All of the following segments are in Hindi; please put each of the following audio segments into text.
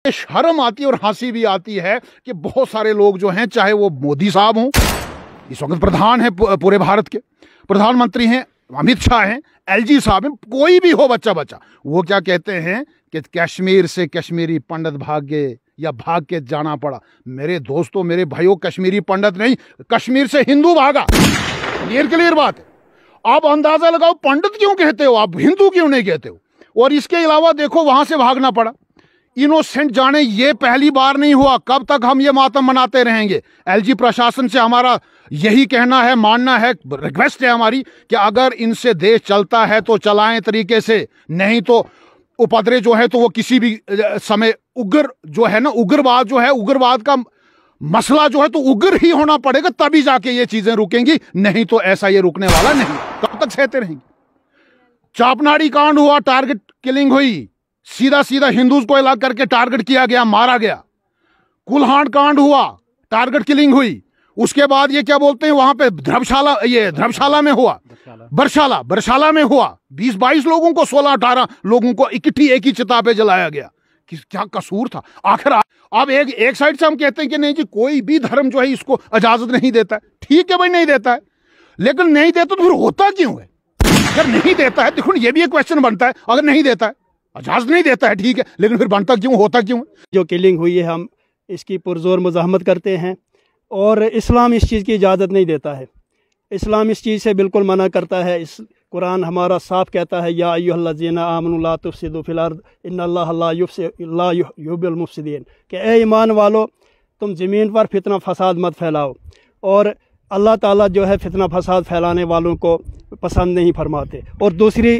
शर्म आती है और हंसी भी आती है कि बहुत सारे लोग जो हैं, चाहे वो मोदी साहब हों, इस वक्त प्रधान है पूरे भारत के, प्रधानमंत्री हैं अमित शाह हैं, एलजी साहब हैं, कोई भी हो बच्चा, वो क्या कहते हैं कि कश्मीर से कश्मीरी पंडित भाग गए या भाग के जाना पड़ा। मेरे दोस्तों, मेरे भाइयों, कश्मीरी पंडित नहीं, कश्मीर से हिंदू भागा। क्लियर बात है। आप अंदाजा लगाओ, पंडित क्यों कहते हो आप, हिंदू क्यों नहीं कहते हो? और इसके अलावा देखो, वहां से भागना पड़ा इनोसेंट। जाने ये पहली बार नहीं हुआ, कब तक हम ये मातम मनाते रहेंगे? एलजी प्रशासन से हमारा यही कहना है, मानना है, रिक्वेस्ट है हमारी कि अगर इनसे देश चलता है तो चलाएं तरीके से, नहीं तो उपद्रव जो है तो वो किसी भी समय उग्र जो है ना, उग्रवाद जो है, उग्रवाद का मसला जो है तो उग्र ही होना पड़ेगा, तभी जाके ये चीजें रुकेंगी, नहीं तो ऐसा ये रुकने वाला नहीं। कब तक सहते रहेंगे? चापनाड़ी कांड हुआ, टारगेट किलिंग हुई, सीधा हिंदूज को अलग करके टारगेट किया गया, मारा गया। कुल्हाड़ कांड हुआ, टारगेट किलिंग हुई। उसके बाद ये क्या बोलते हैं वहां पे धर्मशाला में हुआ, बरशाला में हुआ, 20-22 लोगों को, 16-18 लोगों को इकट्ठी एक ही चिता पे जलाया गया। क्या कसूर था आखिर? अब एक साइड से हम कहते हैं कि नहीं जी, कोई भी धर्म जो है इसको इजाजत नहीं देता है। ठीक है भाई, नहीं देता है, लेकिन नहीं देता तो फिर होता क्यों है? अगर नहीं देता है, देखो ये भी एक क्वेश्चन बनता है, अगर नहीं देता है, इजाजत नहीं देता है, ठीक है, लेकिन फिर बनता क्यों, होता क्यों? जो किलिंग हुई है, हम इसकी पुरजोर मुज़ाहमत करते हैं और इस्लाम इस चीज़ की इजाज़त नहीं देता है। इस्लाम इस चीज़ से बिल्कुल मना करता है। इस कुरान हमारा साफ कहता है, या अय्युहल्लज़ीना आमनु ला तुफ़सिदू फ़िल अर्द इन्नल्लाहा ला युहिब्बुल मुफ़सिदीन, कि ए ईमान वालो, तुम ज़मीन पर फितना फसाद मत फैलाओ। और अल्लाह ताला जो है फितना फसाद फैलाने वालों को पसंद नहीं फरमाते। और दूसरी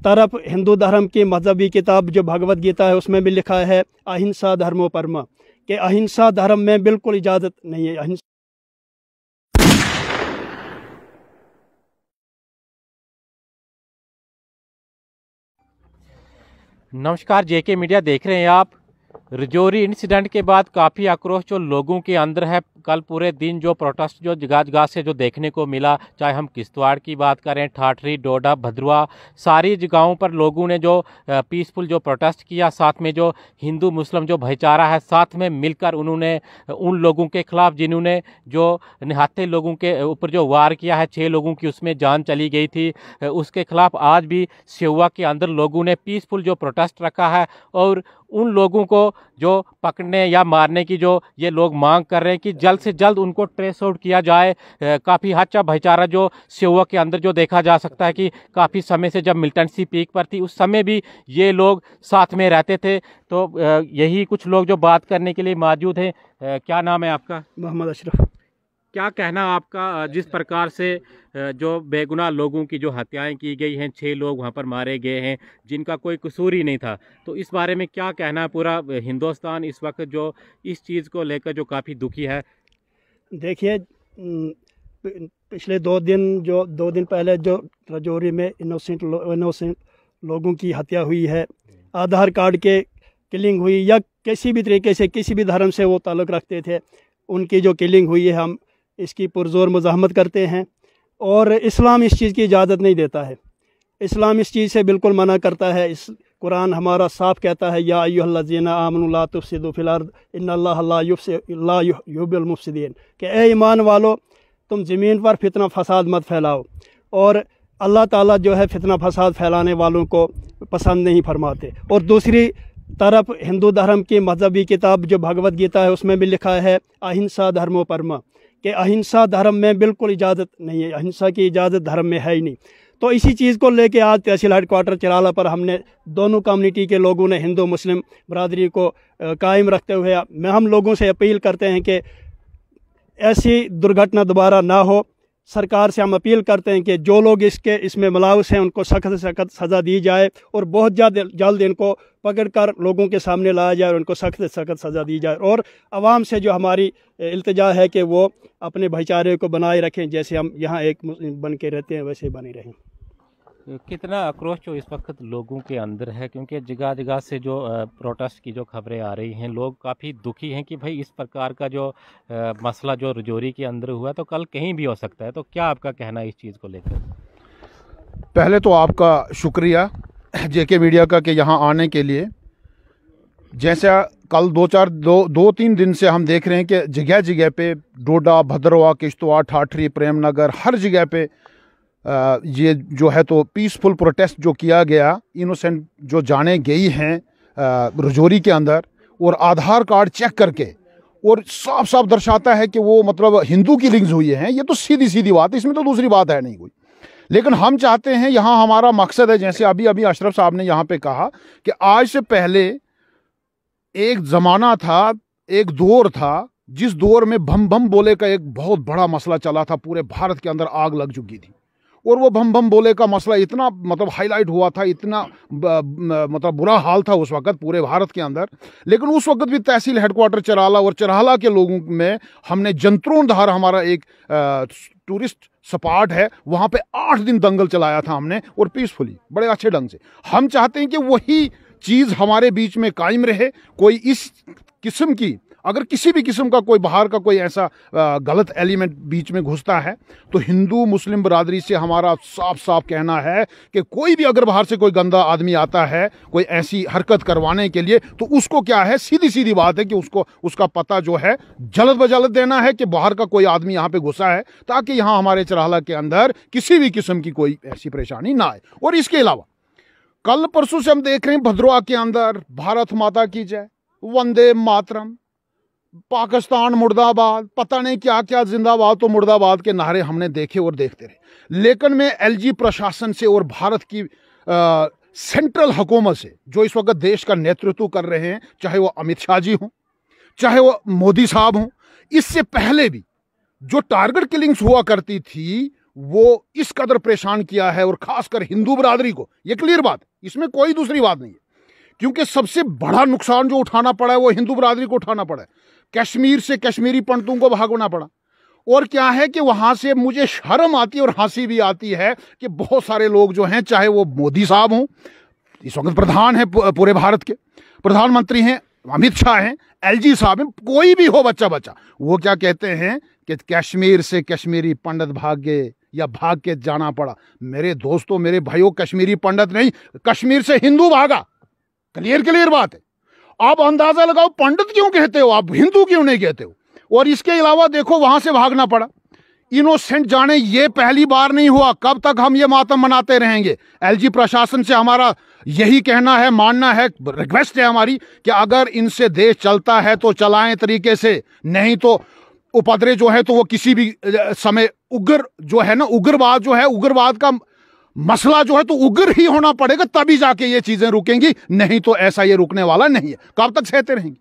तरफ हिंदू धर्म की मजहबी किताब जो भगवत गीता है, उसमें भी लिखा है अहिंसा धर्मो परमा, कि अहिंसा धर्म में बिल्कुल इजाज़त नहीं है। अहिंसा नमस्कार, जेके मीडिया देख रहे हैं आप। रजौरी इंसिडेंट के बाद काफ़ी आक्रोश जो लोगों के अंदर है, कल पूरे दिन जो प्रोटेस्ट जो जगह जगह से जो देखने को मिला, चाहे हम किश्तवाड़ की बात करें, ठाठरी, डोडा, भद्रवा, सारी जगहों पर लोगों ने जो पीसफुल जो प्रोटेस्ट किया, साथ में जो हिंदू मुस्लिम जो भाईचारा है साथ में मिलकर उन्होंने उन लोगों के खिलाफ जिन्होंने जो निहत्थे लोगों के ऊपर जो वार किया है, 6 लोगों की उसमें जान चली गई थी, उसके खिलाफ आज भी सेवा के अंदर लोगों ने पीसफुल जो प्रोटेस्ट रखा है। और उन लोगों को जो पकड़ने या मारने की जो ये लोग मांग कर रहे हैं कि जल्द से जल्द उनको ट्रेस आउट किया जाए। काफ़ी अच्छा भाईचारा जो सेवा के अंदर जो देखा जा सकता है कि काफ़ी समय से जब मिलिटेंसी पीक पर थी उस समय भी ये लोग साथ में रहते थे। तो यही कुछ लोग जो बात करने के लिए मौजूद हैं। क्या नाम है आपका? मोहम्मद अशरफ। क्या कहना आपका, जिस प्रकार से जो बेगुनाह लोगों की जो हत्याएं की गई हैं, 6 लोग वहां पर मारे गए हैं जिनका कोई कसूर ही नहीं था, तो इस बारे में क्या कहना है? पूरा हिंदुस्तान इस वक्त जो इस चीज़ को लेकर जो काफ़ी दुखी है। देखिए, पिछले 2 दिन पहले जो रजौरी में इनोसेंट लोगों की हत्या हुई है, आधार कार्ड के किलिंग हुई, या किसी भी तरीके से किसी भी धर्म से वो ताल्लुक़ रखते थे, उनकी जो किलिंग हुई है, हम इसकी पुरजोर मुज़ाहमत करते हैं। और इस्लाम इस चीज़ की इजाज़त नहीं देता है। इस्लाम इस चीज़ से बिल्कुल मना करता है। इस कुरान हमारा साफ कहता है, या अय्युहल्लज़ीना आमनु ला तुफ़सिदू फ़िल अर्द इन्नल्लाहा ला युहिब्बुल मुफ़सिदीन, कि ए ईमान वालो, तुम ज़मीन पर फितना फसाद मत फैलाओ। और अल्लाह ताला जो है फितना फसाद फैलाने वालों को पसंद नहीं फरमाते। और दूसरी तरफ हिंदू धर्म की मजहबी किताब जो भगवत गीता है, उसमें भी लिखा है अहिंसा धर्मो परमा, कि अहिंसा धर्म में बिल्कुल इजाज़त नहीं है। अहिंसा की इजाज़त धर्म में है ही नहीं। तो इसी चीज़ को लेके आज तहसील हेडक्वार्टर चिराला पर हमने दोनों कम्युनिटी के लोगों ने, हिंदू मुस्लिम बरादरी को कायम रखते हुए हम लोगों से अपील करते हैं कि ऐसी दुर्घटना दोबारा ना हो। सरकार से हम अपील करते हैं कि जो लोग इसमें मुलव्वस हैं उनको सख्त से सख्त सज़ा दी जाए और बहुत जल्द इनको पकड़कर लोगों के सामने लाया जाए और उनको सख्त से सख्त सज़ा दी जाए। और आवाम से जो हमारी इल्तिजा है कि वो अपने भाईचारे को बनाए रखें, जैसे हम यहाँ एक बन के रहते हैं वैसे बने रहें। कितना आक्रोश जो इस वक्त लोगों के अंदर है, क्योंकि जगह जगह से जो प्रोटेस्ट की जो खबरें आ रही हैं, लोग काफ़ी दुखी हैं कि भाई इस प्रकार का जो मसला जो रजौरी के अंदर हुआ तो कल कहीं भी हो सकता है। तो क्या आपका कहना है इस चीज़ को लेकर? पहले तो आपका शुक्रिया जेके मीडिया का कि यहाँ आने के लिए जैसे कल दो तीन दिन से हम देख रहे हैं कि जगह जगह पे डोडा, भद्रवाह, किश्तवाड़, ठाठरी, प्रेम नगर, हर जगह पे ये जो है तो पीसफुल प्रोटेस्ट जो किया गया, इनोसेंट जो जाने गई हैं रजौरी के अंदर, और आधार कार्ड चेक करके, और साफ साफ दर्शाता है कि वो मतलब हिंदू की लिंक्स हुई हैं। ये तो सीधी सीधी बात है, इसमें तो दूसरी बात है नहीं कोई। लेकिन हम चाहते हैं, यहाँ हमारा मकसद है, जैसे अभी अभी अशरफ साहब ने यहाँ पे कहा कि आज से पहले एक ज़माना था, एक दौर था, जिस दौर में भम भम बोले का एक बहुत बड़ा मसला चला था, पूरे भारत के अंदर आग लग चुकी थी। और वो भम भम बोले का मसला इतना मतलब हाईलाइट हुआ था, इतना मतलब बुरा हाल था उस वक्त पूरे भारत के अंदर। लेकिन उस वक्त भी तहसील हेडक्वार्टर चराला और चराला के लोगों में हमने जंत्रों धार, हमारा एक टूरिस्ट स्पॉट है, वहाँ पे 8 दिन दंगल चलाया था हमने, और पीसफुली बड़े अच्छे ढंग से। हम चाहते हैं कि वही चीज़ हमारे बीच में कायम रहे। कोई इस किस्म की, अगर किसी भी किस्म का कोई बाहर का कोई ऐसा गलत एलिमेंट बीच में घुसता है, तो हिंदू मुस्लिम बरादरी से हमारा साफ साफ कहना है कि कोई भी अगर बाहर से कोई गंदा आदमी आता है कोई ऐसी हरकत करवाने के लिए, तो उसको क्या है, सीधी सीधी बात है कि उसको उसका पता जो है जल्द ब जल्द देना है कि बाहर का कोई आदमी यहाँ पे घुसा है, ताकि यहाँ हमारे चराला के अंदर किसी भी किस्म की कोई ऐसी परेशानी ना आए। और इसके अलावा कल परसों से हम देख रहे हैं भद्रवाह के अंदर भारत माता की जय, वंदे मातरम, पाकिस्तान मुर्दाबाद, पता नहीं क्या क्या, जिंदाबाद तो मुर्दाबाद के नारे हमने देखे और देखते रहे। लेकिन मैं एलजी प्रशासन से और भारत की सेंट्रल हुकूमत से, जो इस वक्त देश का नेतृत्व कर रहे हैं, चाहे वो अमित शाह जी हों, चाहे वो मोदी साहब हों, इससे पहले भी जो टारगेट किलिंग्स हुआ करती थी, वो इस कदर परेशान किया है, और खासकर हिंदू बरादरी को। ये क्लियर बात, इसमें कोई दूसरी बात नहीं है, क्योंकि सबसे बड़ा नुकसान जो उठाना पड़ा है वो हिंदू बरादरी को उठाना पड़ा है। कश्मीर से कश्मीरी पंडितों को भागना पड़ा। और क्या है कि वहां से मुझे शर्म आती है और हंसी भी आती है कि बहुत सारे लोग जो हैं, चाहे वो मोदी साहब हों, इस वक्त प्रधान है पूरे भारत के, प्रधानमंत्री हैं अमित शाह हैं, एलजी साहब हैं, कोई भी हो बच्चा, वो क्या कहते हैं कि कश्मीर से कश्मीरी पंडित भाग गए या भाग के जाना पड़ा। मेरे दोस्तों, मेरे भाइयों, कश्मीरी पंडित नहीं, कश्मीर से हिंदू भागा। क्लियर बात है। आप अंदाजा लगाओ, पंडित क्यों कहते हो आप, हिंदू क्यों नहीं कहते हो? और इसके अलावा देखो, वहां से भागना पड़ा। इनोसेंट जाने ये पहली बार नहीं हुआ। कब तक हम ये मातम मनाते रहेंगे? एलजी प्रशासन से हमारा यही कहना है, मानना है, रिक्वेस्ट है हमारी कि अगर इनसे देश चलता है तो चलाएं तरीके से, नहीं तो उपद्रव जो है तो वो किसी भी समय उग्र जो है ना, उग्रवाद जो है, उग्रवाद का मसला जो है तो उग्र ही होना पड़ेगा, तभी जाके ये चीजें रुकेंगी, नहीं तो ऐसा ये रुकने वाला नहीं है। कब तक सहते रहेंगे?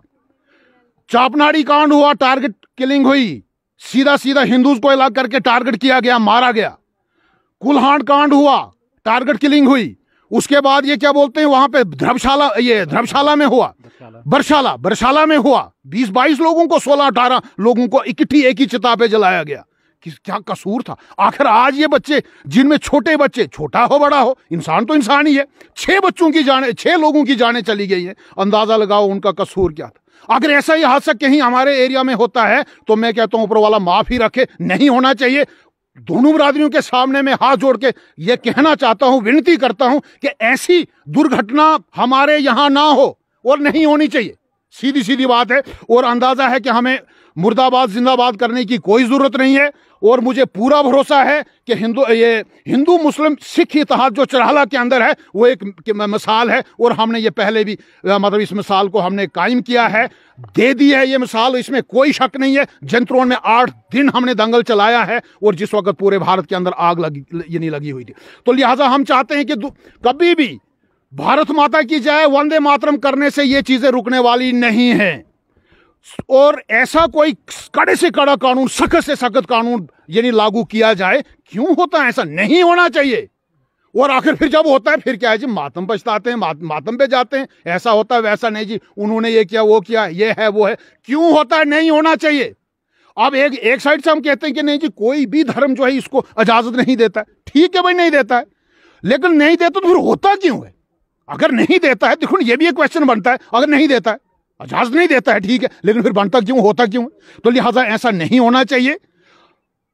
चापनाड़ी कांड हुआ, टारगेट किलिंग हुई, सीधा सीधा हिंदूज को अलग करके टारगेट किया गया, मारा गया। कुल्हाड़ कांड हुआ, टारगेट किलिंग हुई। उसके बाद ये क्या बोलते हैं वहां पे धर्मशाला में हुआ, बरशाला में हुआ, 20-22 लोगों को, 16-18 लोगों को इकट्ठी एक ही चिता पे जलाया गया। क्या कसूर था? आखिर आज ये बच्चे, जिनमें छोटे बच्चे, छोटा हो बड़ा हो, इंसान तो इंसान ही है, 6 लोगों की जानें चली गई हैं। अंदाजा लगाओ उनका कसूर क्या था। अगर ऐसा ही हादसा कहीं हमारे एरिया में होता है तो मैं कहता हूं ऊपर वाला माफ ही रखे, नहीं होना चाहिए। दोनों बरादरियों के सामने मैं हाथ जोड़ के ये कहना चाहता हूं, विनती करता हूं कि ऐसी दुर्घटना हमारे यहां ना हो और नहीं होनी चाहिए। सीधी सीधी बात है। और अंदाजा है कि हमें मुर्दाबाद जिंदाबाद करने की कोई जरूरत नहीं है। और मुझे पूरा भरोसा है कि हिंदू मुस्लिम सिख इत्तेहाद जो चराला के अंदर है वो एक मिसाल है, और हमने ये पहले भी मतलब इस मिसाल को हमने कायम किया है, दे दी है ये मिसाल, इसमें कोई शक नहीं है। जंत्रों में 8 दिन हमने दंगल चलाया है, और जिस वक्त पूरे भारत के अंदर आग लगी हुई थी। तो लिहाजा हम चाहते हैं कि कभी भी भारत माता की जय, वंदे मातरम करने से ये चीजें रुकने वाली नहीं है। और ऐसा कोई कड़े से कड़ा कानून, सख्त से सख्त कानून यानी लागू किया जाए। क्यों होता है ऐसा? नहीं होना चाहिए। और आखिर फिर जब होता है फिर क्या है जी, मातम पछताते हैं, मातम पे जाते हैं, ऐसा होता है वैसा नहीं जी, उन्होंने ये किया वो किया, ये है वो है। क्यों होता है? नहीं होना चाहिए। अब एक साइड से हम कहते हैं कि नहीं जी, कोई भी धर्म जो है इसको इजाजत नहीं देता है। ठीक है भाई, नहीं देता है, लेकिन नहीं देता तो फिर होता क्यों है? अगर नहीं देता है, देखो ये भी एक क्वेश्चन बनता है, अगर नहीं देता है, इजाजत नहीं देता है, ठीक है, लेकिन फिर बनता क्यों, होता क्यों? तो लिहाजा ऐसा नहीं होना चाहिए।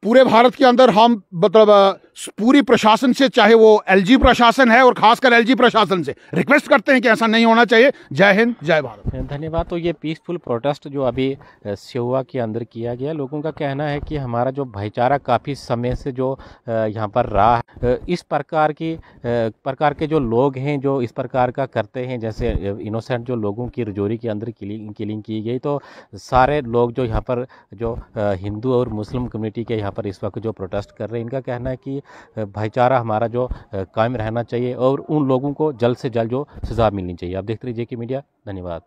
पूरे भारत के अंदर हम मतलब पूरी प्रशासन से, चाहे वो एलजी प्रशासन है और खासकर एलजी प्रशासन से रिक्वेस्ट करते हैं कि ऐसा नहीं होना चाहिए। जय हिंद, जय भारत। धन्यवाद। तो ये पीसफुल प्रोटेस्ट जो अभी सिहुआ के अंदर किया गया, लोगों का कहना है कि हमारा जो भाईचारा काफ़ी समय से जो यहाँ पर रहा है, इस प्रकार के जो लोग हैं जो इस प्रकार का करते हैं, जैसे इनोसेंट जो लोगों की रजौरी के अंदर किलिंग की गई, तो सारे लोग जो यहाँ पर जो हिंदू और मुस्लिम कम्युनिटी के यहाँ पर इस वक्त जो प्रोटेस्ट कर रहे हैं, इनका कहना है कि भाईचारा हमारा जो कायम रहना चाहिए और उन लोगों को जल्द से जल्द जो सज़ा मिलनी चाहिए। आप देखते रहिए जेके मीडिया। धन्यवाद।